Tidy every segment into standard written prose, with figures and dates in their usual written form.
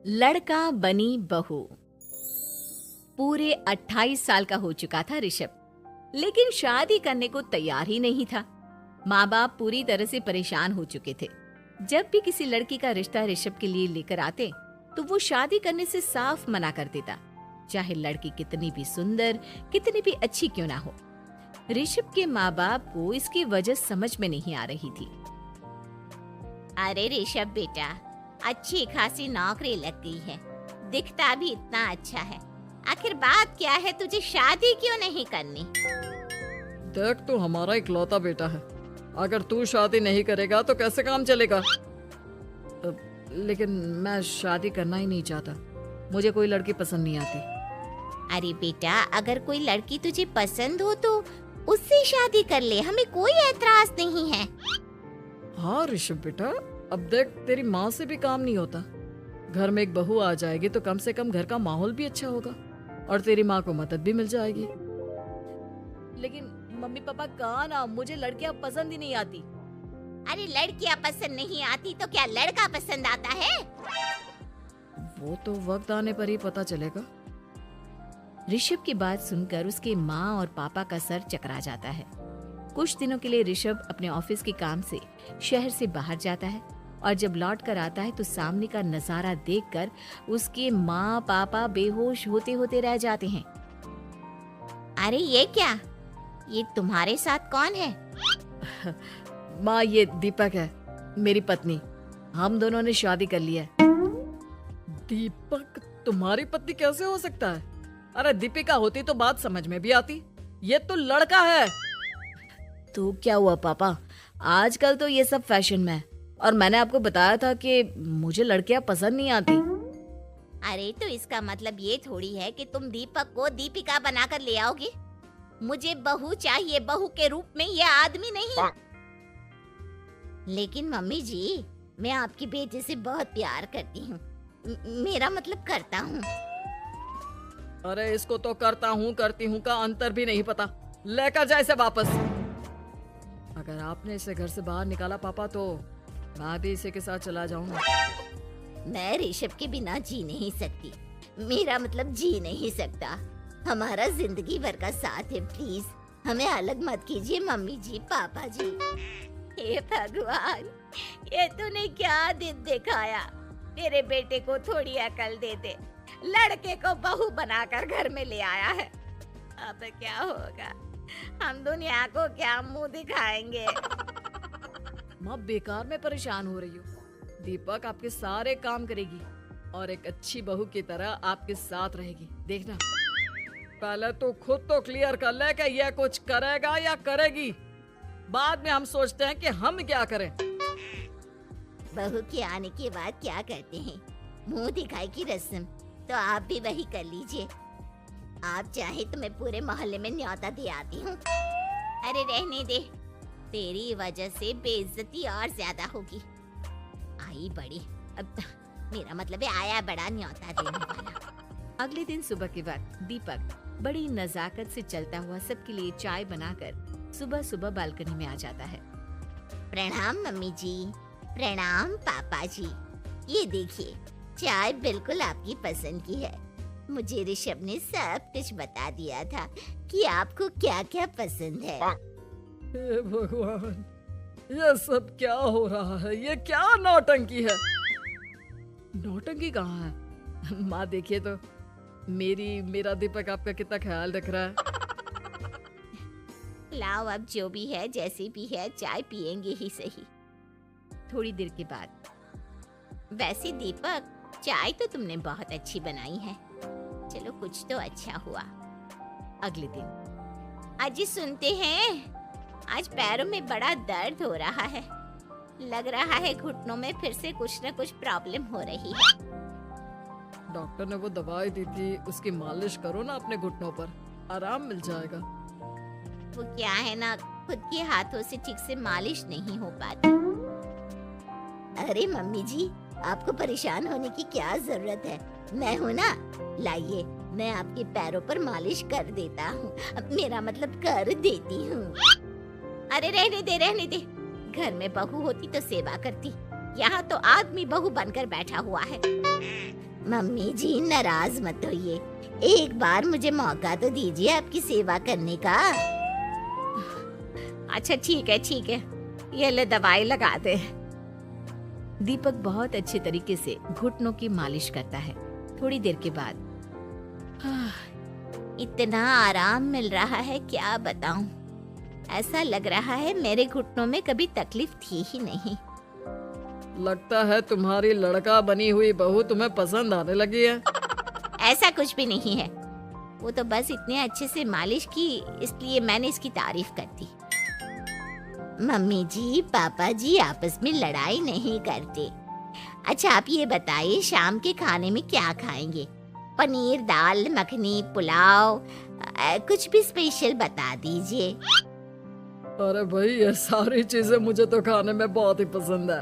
लड़का बनी बहू। पूरे 28 साल का हो चुका था ऋषभ, लेकिन शादी करने को तैयार ही नहीं था। माँ बाप पूरी तरह से परेशान हो चुके थे। जब भी किसी लड़की का रिश्ता ऋषभ के लिए लेकर आते तो वो शादी करने से साफ मना कर देता, चाहे लड़की कितनी भी सुंदर, कितनी भी अच्छी क्यों ना हो। ऋषभ के माँ बाप को इसकी वजह समझ में नहीं आ रही थी। अरे ऋषभ बेटा, अच्छी खासी नौकरी लग गई है, दिखता भी इतना अच्छा है, आखिर बात क्या है, तुझे शादी क्यों नहीं करनी? देख, तू हमारा इकलौता बेटा है, अगर तू शादी नहीं करेगा तो कैसे काम चलेगा? लेकिन मैं शादी करना ही नहीं चाहता, मुझे कोई लड़की पसंद नहीं आती। अरे बेटा, अगर कोई लड़की तुझे पसंद हो तो उससे शादी कर ले, हमें कोई ऐतराज नहीं है। हाँ ऋषभ बेटा, अब देख, तेरी माँ से भी काम नहीं होता। घर में एक बहू आ जाएगी तो कम से कम घर का माहौल भी अच्छा होगा और तेरी माँ को मदद भी मिल जाएगी। लेकिन मम्मी पापा कहाँ ना, मुझे लड़कियां पसंद ही नहीं आती। अरे लड़कियां पसंद नहीं आती तो क्या लड़का पसंद आता है? वो तो वक्त आने पर ही पता चलेगा। ऋषभ की बात सुनकर उसके माँ और पापा का सर चकरा जाता है। कुछ दिनों के लिए ऋषभ अपने ऑफिस के काम से शहर से बाहर जाता है और जब लौट कर आता है तो सामने का नजारा देखकर उसके माँ पापा बेहोश होते होते रह जाते हैं। अरे ये क्या, ये तुम्हारे साथ कौन है? माँ, ये दीपक है, मेरी पत्नी। हम दोनों ने शादी कर ली है। दीपक तुम्हारी पत्नी कैसे हो सकता है? अरे दीपिका होती तो बात समझ में भी आती, ये तो लड़का है। तो क्या हुआ पापा, आजकल तो ये सब फैशन में है और मैंने आपको बताया था कि मुझे लड़कियां पसंद नहीं आती। अरे तो इसका मतलब ये थोड़ी है कि तुम दीपक को दीपिका बनाकर ले आओगे। मुझे बहू चाहिए, बहू के रूप में, ये आदमी नहीं। लेकिन मम्मी जी, मैं आपकी बेटी से बहुत प्यार करती हूँ, मेरा मतलब करता हूँ। अरे इसको तो करता हूँ करती हूँ का अंतर भी नहीं पता, लेकर जाए इसे वापस। अगर आपने इसे घर से बाहर निकाला पापा तो मैं भी इसे के साथ चला जाऊंगा। मैं ऋषभ के बिना जी नहीं सकती, मेरा मतलब जी नहीं सकता। हमारा जिंदगी भर का साथ है, प्लीज हमें अलग मत कीजिए मम्मी जी, पापा जी। हे भगवान, ये तूने क्या दिन दिखाया? मेरे बेटे को थोड़ी अकल दे दे, लड़के को बहू बनाकर घर में ले आया है। अब क्या होगा, हम दुनिया को क्या मुंह दिखाएंगे? माँ, बेकार में परेशान हो रही हो। दीपक आपके सारे काम करेगी और एक अच्छी बहू की तरह आपके साथ रहेगी, देखना। पहले तो खुद तो क्लियर कर ले कि ये कुछ करेगा या करेगी, बाद में हम सोचते हैं कि हम क्या करें। बहू के आने के बाद क्या करते हैं, मुंह दिखाई की रस्म, तो आप भी वही कर लीजिए। आप चाहे तो मैं पूरे मोहल्ले में न्योता दे आती हूँ। अरे रहने दे, तेरी वजह से बेइज्जती और ज्यादा होगी। आई बड़ी, अब मेरा मतलब है आया बड़ा न्योता देने वाला। अगले दिन सुबह के वक्त दीपक बड़ी नजाकत से चलता हुआ सबके लिए चाय बनाकर सुबह सुबह बालकनी में आ जाता है। प्रणाम मम्मी जी, प्रणाम पापा जी। ये देखिए, चाय बिल्कुल आपकी पसंद की है। मुझे ऋषभ ने सब कुछ बता दिया था कि आपको क्या क्या पसंद है। हे भगवान, ये सब क्या हो रहा है? ये क्या नौटंकी है? नौटंकी कहाँ है? माँ देखिए तो, मेरा दीपक आपका कितना ख्याल रख रहा है। लाओ, अब जो भी है, जैसी भी है, चाय पियेंगे ही सही। थोड़ी देर के बाद, वैसे दीपक, चाय तो तुमने बहुत अच्छी बनाई है, चलो कुछ तो अच्छा हुआ। अगले दिन, अजी सुनते हैं, आज पैरों में बड़ा दर्द हो रहा है, लग रहा है घुटनों में फिर से कुछ न कुछ प्रॉब्लम हो रही है। डॉक्टर ने वो दवाई दी थी, उसकी मालिश करो ना अपने घुटनों पर, आराम मिल जाएगा। वो क्या है ना, खुद के हाथों से ठीक से मालिश नहीं हो पाती। अरे मम्मी जी, आपको परेशान होने की क्या जरूरत है, मैं हूँ ना, लाइए मैं आपके पैरों पर मालिश कर देता हूँ, मेरा मतलब कर देती हूँ। अरे रहने दे, रहने दे, घर में बहू होती तो सेवा करती, यहाँ तो आदमी बहू बनकर बैठा हुआ है। मम्मी जी नाराज मत होइए, एक बार मुझे मौका तो दीजिए आपकी सेवा करने का। अच्छा ठीक है, ये ले दवाई लगा दे। दीपक बहुत अच्छे तरीके से घुटनों की मालिश करता है। थोड़ी देर के बाद इतना आराम मिल रहा है क्या बताऊं, ऐसा लग रहा है मेरे घुटनों में कभी तकलीफ थी ही नहीं। लगता है तुम्हारी लड़का बनी हुई बहू तुम्हें पसंद आने लगी है। ऐसा कुछ भी नहीं है, वो तो बस इतने अच्छे से मालिश की इसलिए मैंने इसकी तारीफ कर दी। मम्मी जी पापा जी आपस में लड़ाई नहीं करते। अच्छा आप ये बताइए शाम के खाने में क्या खाएंगे? पनीर, दाल मखनी, पुलाव, कुछ भी स्पेशल बता दीजिए। अरे भाई ये सारी चीजें मुझे तो खाने में बहुत ही पसंद है।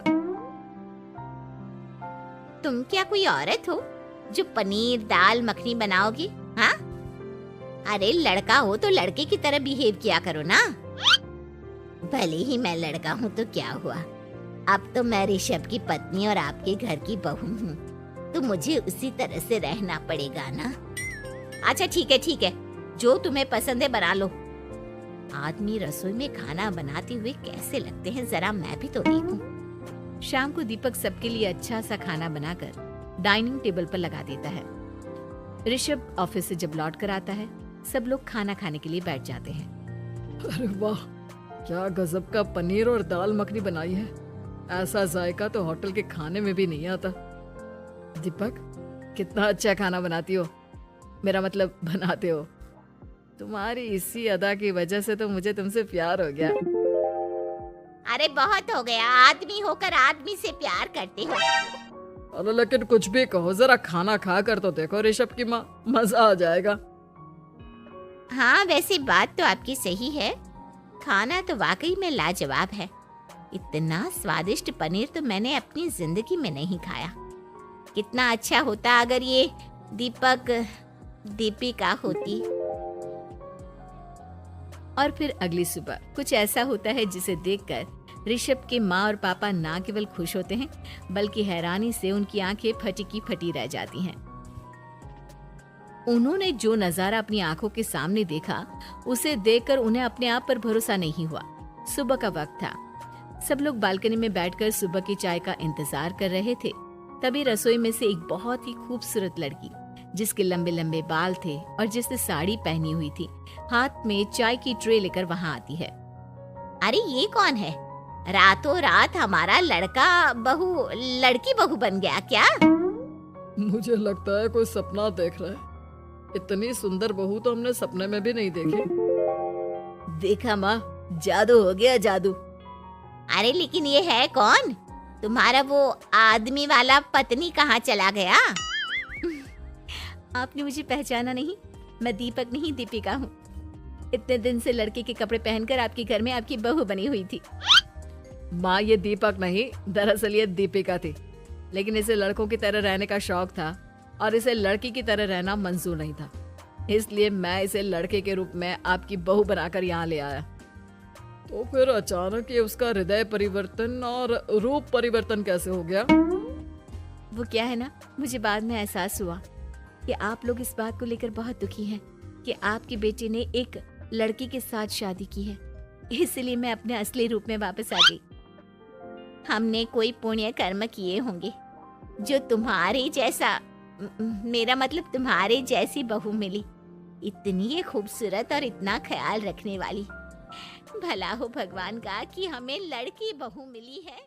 तुम क्या कोई औरत हो जो पनीर दाल मखनी बनाओगी? हाँ, अरे लड़का हो तो लड़के की तरह बिहेव किया करो ना। भले ही मैं लड़का हूँ तो क्या हुआ, अब तो मैं ऋषभ की पत्नी और आपके घर की बहू हूँ, तो मुझे उसी तरह से रहना पड़ेगा ना। अच्छा ठीक है, जो तुम्हें पसंद है बना लो। आदमी रसोई में खाना बनाते हुए कैसे लगते हैं, जरा मैं भी तो देखूं। शाम को दीपक सबके लिए अच्छा सा खाना बनाकर डाइनिंग टेबल पर लगा देता है। ऋषभ ऑफिस से जब लौट कर आता है, सब लोग खाना खाने के लिए बैठ जाते हैं। अरे वाह, क्या गजब का पनीर और दाल मखनी बनाई है। ऐसा जायका तो होटल के खाने में भी नहीं आता। दीपक, कितना अच्छा खाना बनाती हो, मेरा मतलब बनाते हो। तुम्हारी इसी अदा की वजह से तो मुझे तुमसे प्यार हो गया। अरे बहुत हो गया, आदमी होकर आदमी से प्यार करते हो। अरे लेकिन कुछ भी कहो, जरा खाना खा कर तो देखो ऋषभ की माँ, मजा आ जाएगा। हाँ वैसे बात तो आपकी सही है, खाना तो वाकई में लाजवाब है। इतना स्वादिष्ट पनीर तो मैंने अपनी जिंदगी में नहीं खाया। कितना अच्छा होता अगर ये दीपिका होती। और फिर अगली सुबह कुछ ऐसा होता है जिसे देखकर ऋषभ के माँ और पापा ना केवल खुश होते हैं बल्कि हैरानी से उनकी आंखें फटी की फटी रह जाती हैं। उन्होंने जो नजारा अपनी आंखों के सामने देखा उसे देखकर उन्हें अपने आप पर भरोसा नहीं हुआ। सुबह का वक्त था, सब लोग बालकनी में बैठकर सुबह की चाय का इंतजार कर रहे थे। तभी रसोई में से एक बहुत ही खूबसूरत लड़की, जिसके लंबे लंबे बाल थे और जिसने साड़ी पहनी हुई थी, हाथ में चाय की ट्रे लेकर वहाँ आती है। अरे ये कौन है? रातों रात हमारा लड़की बहू बन गया क्या? मुझे लगता है कोई सपना देख रहा है। इतनी सुंदर बहू तो हमने सपने में भी नहीं देखी। देखा माँ, जादू हो गया, जादू। अरे लेकिन ये है कौन? तुम्हारा वो आदमी वाला पत्नी कहाँ चला गया? आपने मुझे पहचाना नहीं? मैं दीपक नहीं, दीपिका हूँ। इतने दिन से लड़के के कपड़े पहनकर आपके घर में आपकी बहू बनी हुई थी। माँ ये दीपक नहीं, दरअसल ये दीपिका थी, लेकिन इसे लड़कों की तरह रहने का शौक था और इसे लड़की की तरह रहना मंजूर नहीं था, इसलिए मैं इसे लड़के के रूप में आपकी बहू बनाकर यहाँ ले आया। तो फिर अचानक ये उसका हृदय परिवर्तन और रूप परिवर्तन कैसे हो गया? वो क्या है ना, मुझे बाद में एहसास हुआ कि आप लोग इस बात को लेकर बहुत दुखी हैं कि आपकी बेटी ने एक लड़की के साथ शादी की है, इसलिए मैं अपने असली रूप में वापस आ गई। हमने कोई पुण्य कर्म किए होंगे जो तुम्हारे जैसा, मेरा मतलब तुम्हारे जैसी बहू मिली, इतनी खूबसूरत और इतना ख्याल रखने वाली। भला हो भगवान का कि हमें लड़की बहू मिली है।